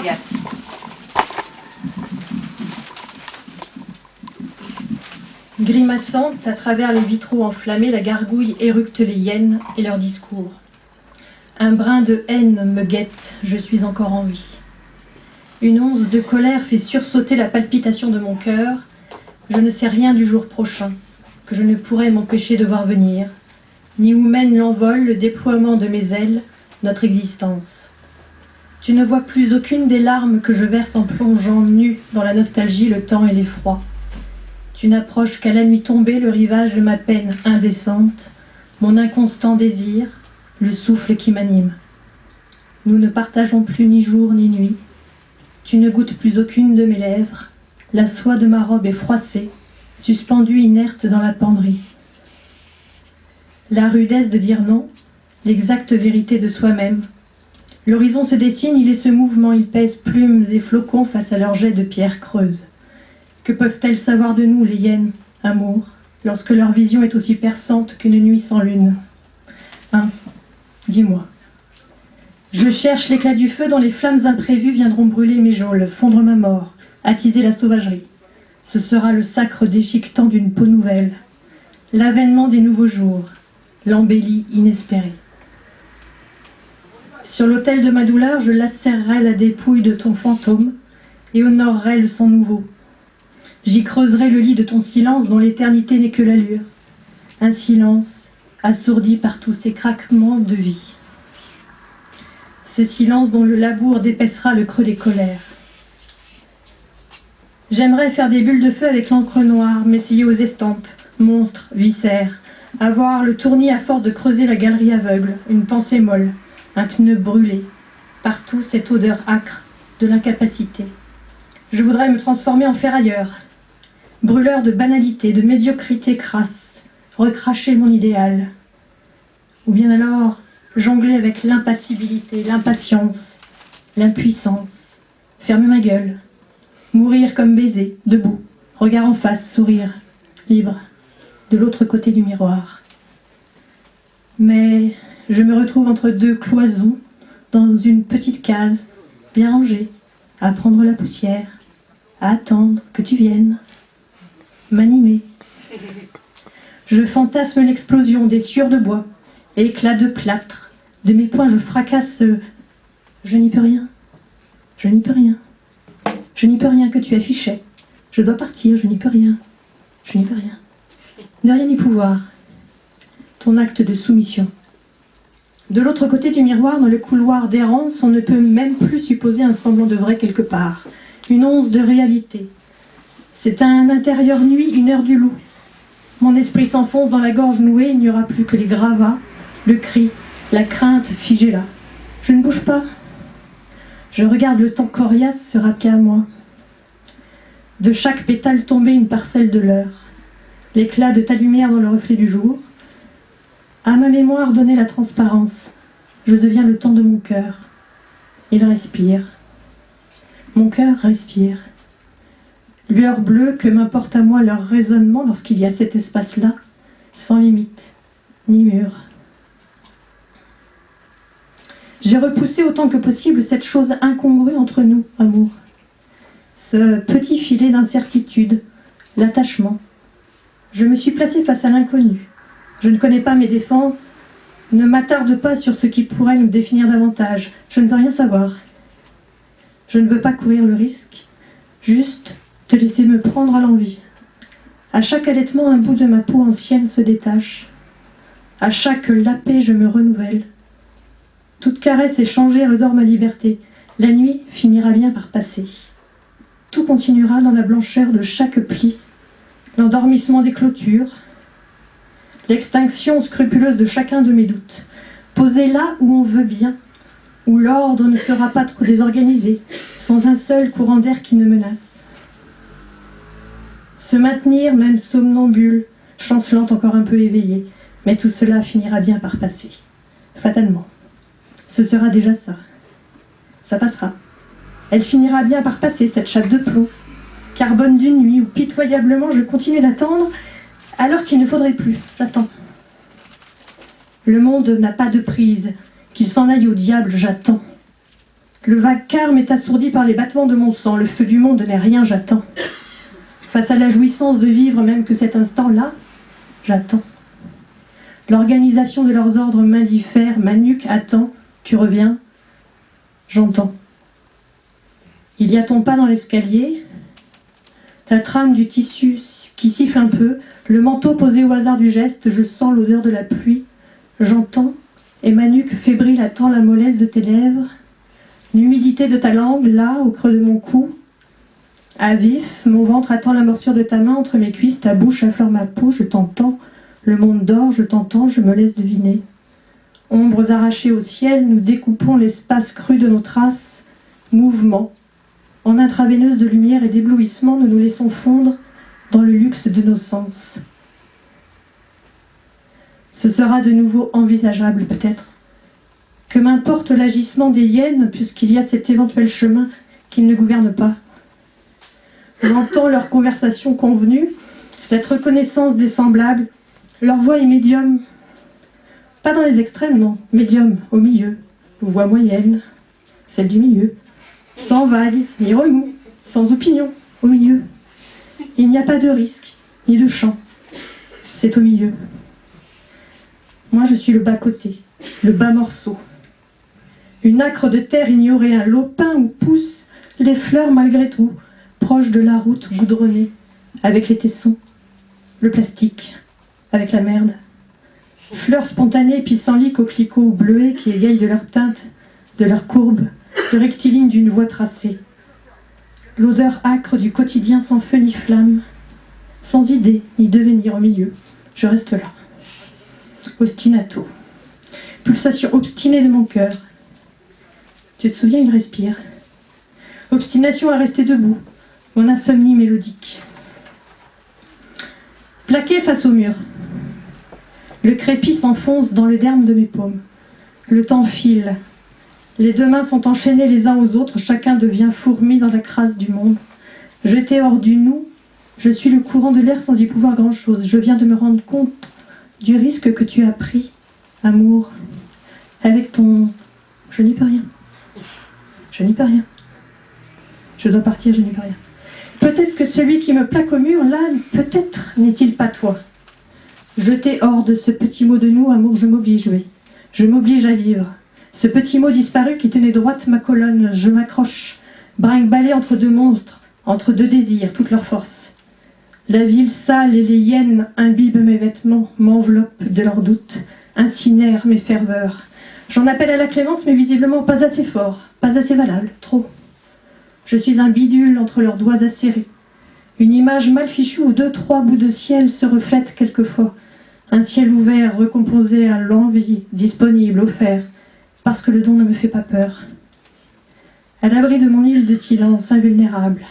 Agathe. Grimaçante, à travers les vitraux enflammés, la gargouille éructe les hyènes et leurs discours. Un brin de haine me guette, je suis encore en vie. Une once de colère fait sursauter la palpitation de mon cœur. Je ne sais rien du jour prochain, que je ne pourrais m'empêcher de voir venir, ni où mène l'envol, le déploiement de mes ailes, notre existence. Tu ne vois plus aucune des larmes que je verse en plongeant nu dans la nostalgie, le temps et l'effroi. Tu n'approches qu'à la nuit tombée le rivage de ma peine indécente, mon inconstant désir, le souffle qui m'anime. Nous ne partageons plus ni jour ni nuit. Tu ne goûtes plus aucune de mes lèvres. La soie de ma robe est froissée, suspendue inerte dans la penderie. La rudesse de dire non, l'exacte vérité de soi-même. L'horizon se dessine, il est ce mouvement, il pèse plumes et flocons face à leurs jets de pierres creuses. Que peuvent-elles savoir de nous, les hyènes, amour, lorsque leur vision est aussi perçante qu'une nuit sans lune? Hein, dis-moi. Je cherche l'éclat du feu dont les flammes imprévues viendront brûler mes geôles, fondre ma mort, attiser la sauvagerie. Ce sera le sacre déchiquetant d'une peau nouvelle, l'avènement des nouveaux jours, l'embellie inespérée. Sur l'autel de ma douleur, je lacérerai la dépouille de ton fantôme et honorerai le sang nouveau. J'y creuserai le lit de ton silence dont l'éternité n'est que l'allure. Un silence assourdi par tous ces craquements de vie. Ce silence dont le labour d'épaissera le creux des colères. J'aimerais faire des bulles de feu avec l'encre noire, m'essayer aux estampes, monstres, viscères, avoir le tournis à force de creuser la galerie aveugle, une pensée molle, un pneu brûlé, partout cette odeur âcre de l'incapacité. Je voudrais me transformer en ferrailleur, brûleur de banalité, de médiocrité crasse, recracher mon idéal. Ou bien alors jongler avec l'impassibilité, l'impatience, l'impuissance, fermer ma gueule, mourir comme baiser, debout, regard en face, sourire, libre, de l'autre côté du miroir. Mais je me retrouve entre deux cloisons, dans une petite case, bien rangée, à prendre la poussière, à attendre que tu viennes, m'animer. Je fantasme l'explosion des sciures de bois, éclats de plâtre, de mes poings je fracasse. Je n'y peux rien, je n'y peux rien, je n'y peux rien que tu affichais. Je dois partir, je n'y peux rien, je n'y peux rien. Ne rien y pouvoir. Ton acte de soumission. De l'autre côté du miroir, dans le couloir d'errance, on ne peut même plus supposer un semblant de vrai quelque part, une once de réalité. C'est un intérieur nuit, une heure du loup. Mon esprit s'enfonce dans la gorge nouée, il n'y aura plus que les gravats, le cri, la crainte figée là. Je ne bouge pas. Je regarde le temps coriace se râper à moi. De chaque pétale tombée une parcelle de l'heure. L'éclat de ta lumière dans le reflet du jour. À ma mémoire donner la transparence. Je deviens le temps de mon cœur. Il respire. Mon cœur respire. Lueur bleue, que m'importe à moi leur raisonnement lorsqu'il y a cet espace-là, sans limite, ni mur. J'ai repoussé autant que possible cette chose incongrue entre nous, amour. Ce petit filet d'incertitude, l'attachement. Je me suis placée face à l'inconnu. Je ne connais pas mes défenses. Ne m'attarde pas sur ce qui pourrait nous définir davantage. Je ne veux rien savoir. Je ne veux pas courir le risque. Juste te laisser me prendre à l'envie. À chaque allaitement, un bout de ma peau ancienne se détache. À chaque lapé, je me renouvelle. Toute caresse est changée, redore ma liberté. La nuit finira bien par passer. Tout continuera dans la blancheur de chaque pli, l'endormissement des clôtures, l'extinction scrupuleuse de chacun de mes doutes. Posé là où on veut bien, où l'ordre ne sera pas trop désorganisé, sans un seul courant d'air qui ne menace. Se maintenir, même somnambule, chancelante encore un peu éveillée, mais tout cela finira bien par passer, fatalement. Ce sera déjà ça. Ça passera. Elle finira bien par passer, cette chape de plomb, carbone d'une nuit où pitoyablement je continue d'attendre, alors qu'il ne faudrait plus. J'attends. Le monde n'a pas de prise, qu'il s'en aille au diable, j'attends. Le vacarme est assourdi par les battements de mon sang. Le feu du monde n'est rien, j'attends. Face à la jouissance de vivre, même que cet instant-là, j'attends. L'organisation de leurs ordres m'indiffère, ma nuque attend, tu reviens, j'entends. Il y a ton pas dans l'escalier, la trame du tissu qui siffle un peu, le manteau posé au hasard du geste, je sens l'odeur de la pluie, j'entends, et ma nuque fébrile attend la mollesse de tes lèvres, l'humidité de ta langue, là, au creux de mon cou. À vif, mon ventre attend la morsure de ta main entre mes cuisses, ta bouche affleure ma peau, je t'entends, le monde dort, je t'entends, je me laisse deviner. Ombres arrachées au ciel, nous découpons l'espace cru de nos traces, mouvement. En intraveineuse de lumière et d'éblouissement, nous nous laissons fondre dans le luxe de nos sens. Ce sera de nouveau envisageable, peut-être. Que m'importe l'agissement des hyènes, puisqu'il y a cet éventuel chemin qu'ils ne gouvernent pas. J'entends leur conversation convenue, cette reconnaissance des semblables. Leur voix est médium. Pas dans les extrêmes, non. Médium, au milieu. Voix moyenne, celle du milieu. Sans vague, ni remous, sans opinion, au milieu. Il n'y a pas de risque, ni de chant. C'est au milieu. Moi, je suis le bas-côté, le bas morceau. Une acre de terre ignorée, un lopin où poussent les fleurs malgré tout, proche de la route goudronnée, avec les tessons, le plastique, avec la merde. Fleurs spontanées, pissenlits, coquelicots ou bleuets qui égayent de leur teinte, de leur courbe, de rectiligne d'une voie tracée. L'odeur âcre du quotidien sans feu ni flamme, sans idée ni devenir au milieu. Je reste là. Ostinato. Pulsation obstinée de mon cœur. Tu te souviens, il respire. Obstination à rester debout. Mon insomnie mélodique. Plaqué face au mur. Le crépi s'enfonce dans le derme de mes paumes. Le temps file. Les deux mains sont enchaînées les uns aux autres. Chacun devient fourmi dans la crasse du monde. Jeté hors du nous, je suis le courant de l'air sans y pouvoir grand-chose. Je viens de me rendre compte du risque que tu as pris, amour, avec ton... Je n'y peux rien. Je n'y peux rien. Je dois partir, je n'y peux rien. Peut-être que celui qui me plaque au mur, là, peut-être n'est-il pas toi. Jeté hors de ce petit mot de nous, amour, je m'oblige, oui. Je m'oblige à vivre. Ce petit mot disparu qui tenait droite ma colonne, je m'accroche, brinque-ballé entre deux monstres, entre deux désirs, toute leur force. La ville sale et les hyènes imbibent mes vêtements, m'enveloppent de leurs doutes, incinèrent mes ferveurs. J'en appelle à la clémence, mais visiblement pas assez fort, pas assez valable, trop. Je suis un bidule entre leurs doigts acérés. Une image mal fichue où 2-3 bouts de ciel se reflètent quelquefois. Un ciel ouvert, recomposé à l'envie, disponible, offert, parce que le don ne me fait pas peur. À l'abri de mon île de silence, invulnérable.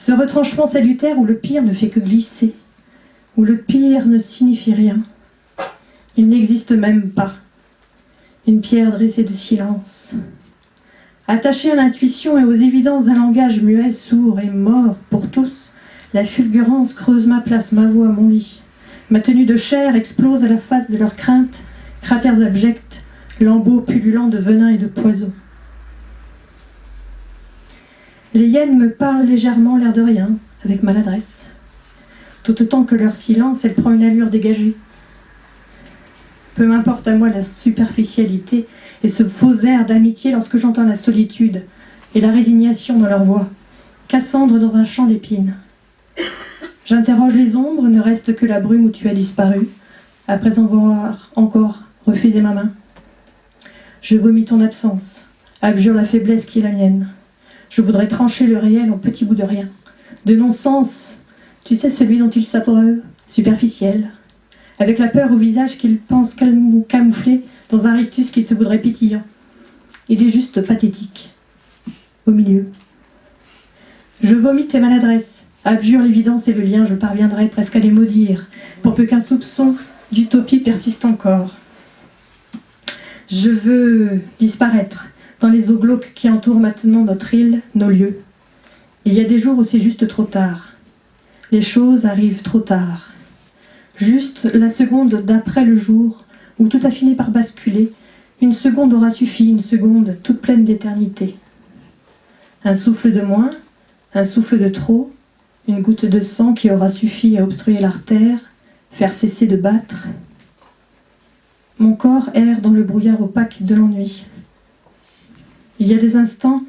Ce retranchement salutaire où le pire ne fait que glisser, où le pire ne signifie rien. Il n'existe même pas. Une pierre dressée de silence. Attachée à l'intuition et aux évidences d'un langage muet, sourd et mort pour tous, la fulgurance creuse ma place, ma voix, mon lit. Ma tenue de chair explose à la face de leurs craintes, cratères abjects, lambeaux pullulants de venin et de poison. Les hyènes me parlent légèrement, l'air de rien, avec maladresse. Tout autant que leur silence, elle prend une allure dégagée. Peu m'importe à moi la superficialité et ce faux air d'amitié lorsque j'entends la solitude et la résignation dans leur voix, Cassandre dans un champ d'épines. J'interroge les ombres, ne reste que la brume où tu as disparu, après avoir encore refusé ma main. Je vomis ton absence, abjure la faiblesse qui est la mienne. Je voudrais trancher le réel en petits bouts de rien, de non-sens, tu sais, celui dont il s'abreuve, superficiel, avec la peur au visage qu'il pense camoufler dans un rictus qui se voudrait pétillant. Il est juste pathétique, au milieu. Je vomis tes maladresses, abjure l'évidence et le lien, je parviendrai presque à les maudire, pour peu qu'un soupçon d'utopie persiste encore. Je veux disparaître dans les eaux glauques qui entourent maintenant notre île, nos lieux. Il y a des jours où c'est juste trop tard. Les choses arrivent trop tard. Juste la seconde d'après le jour, où tout a fini par basculer, Une seconde aura suffi, une seconde toute pleine d'éternité. Un souffle de moins, un souffle de trop, une goutte de sang qui aura suffi à obstruer l'artère, faire cesser de battre. Mon corps erre dans le brouillard opaque de l'ennui. Il y a des instants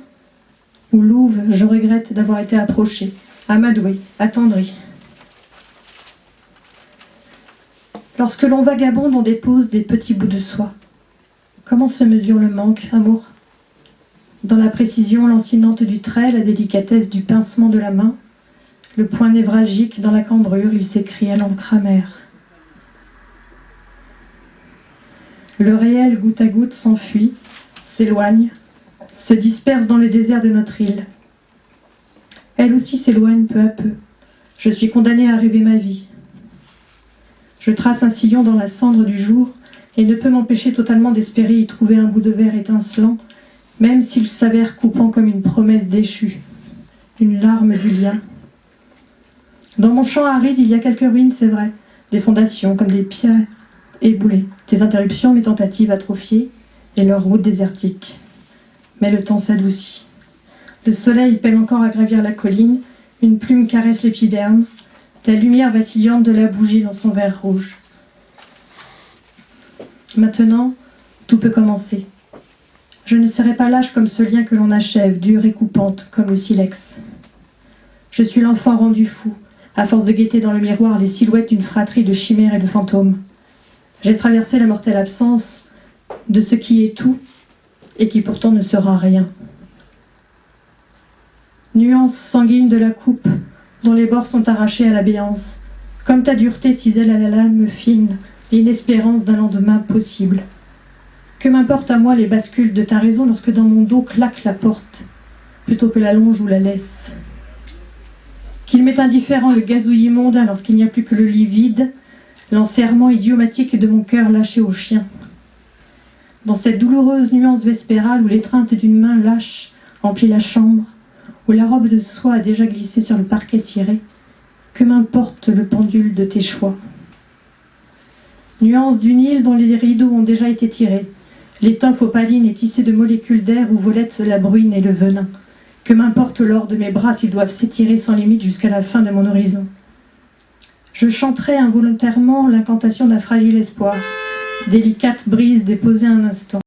où louve, je regrette d'avoir été approchée, amadouée, attendrie. Lorsque l'on vagabonde, on dépose des petits bouts de soie. Comment se mesure le manque, amour? Dans la précision lancinante du trait, la délicatesse du pincement de la main, le point névralgique dans la cambrure, il s'écrit à l'encre amère. Le réel goutte à goutte s'enfuit, s'éloigne, se disperse dans le désert de notre île. Elle aussi s'éloigne peu à peu. Je suis condamnée à rêver ma vie. Je trace un sillon dans la cendre du jour et ne peux m'empêcher totalement d'espérer y trouver un bout de verre étincelant, même s'il s'avère coupant comme une promesse déchue, une larme du lien. Dans mon champ aride, il y a quelques ruines, c'est vrai, des fondations comme des pierres éboulées, des interruptions, mes tentatives atrophiées et leurs routes désertiques. Mais le temps s'adoucit. Le soleil peine encore à gravir la colline, une plume caresse l'épiderme, la lumière vacillante de la bougie dans son verre rouge. Maintenant, tout peut commencer. Je ne serai pas lâche comme ce lien que l'on achève, dure et coupante comme le silex. Je suis l'enfant rendu fou, à force de guetter dans le miroir les silhouettes d'une fratrie de chimères et de fantômes. J'ai traversé la mortelle absence de ce qui est tout et qui pourtant ne sera rien. Nuance sanguine de la coupe, dont les bords sont arrachés à la béance, comme ta dureté cisèle à la lame fine l'inespérance d'un lendemain possible. Que m'importe à moi les bascules de ta raison lorsque dans mon dos claque la porte, plutôt que la longe ou la laisse. Qu'il m'est indifférent le gazouillis mondain lorsqu'il n'y a plus que le lit vide, l'enserrement idiomatique de mon cœur lâché au chien. Dans cette douloureuse nuance vespérale où l'étreinte d'une main lâche emplit la chambre, où la robe de soie a déjà glissé sur le parquet ciré, que m'importe le pendule de tes choix. Nuance d'une île dont les rideaux ont déjà été tirés, l'étoffe opaline est tissée de molécules d'air où volettent la bruine et le venin. Que m'importe l'or de mes bras s'ils doivent s'étirer sans limite jusqu'à la fin de mon horizon. Je chanterai involontairement l'incantation d'un fragile espoir, délicate brise déposée un instant.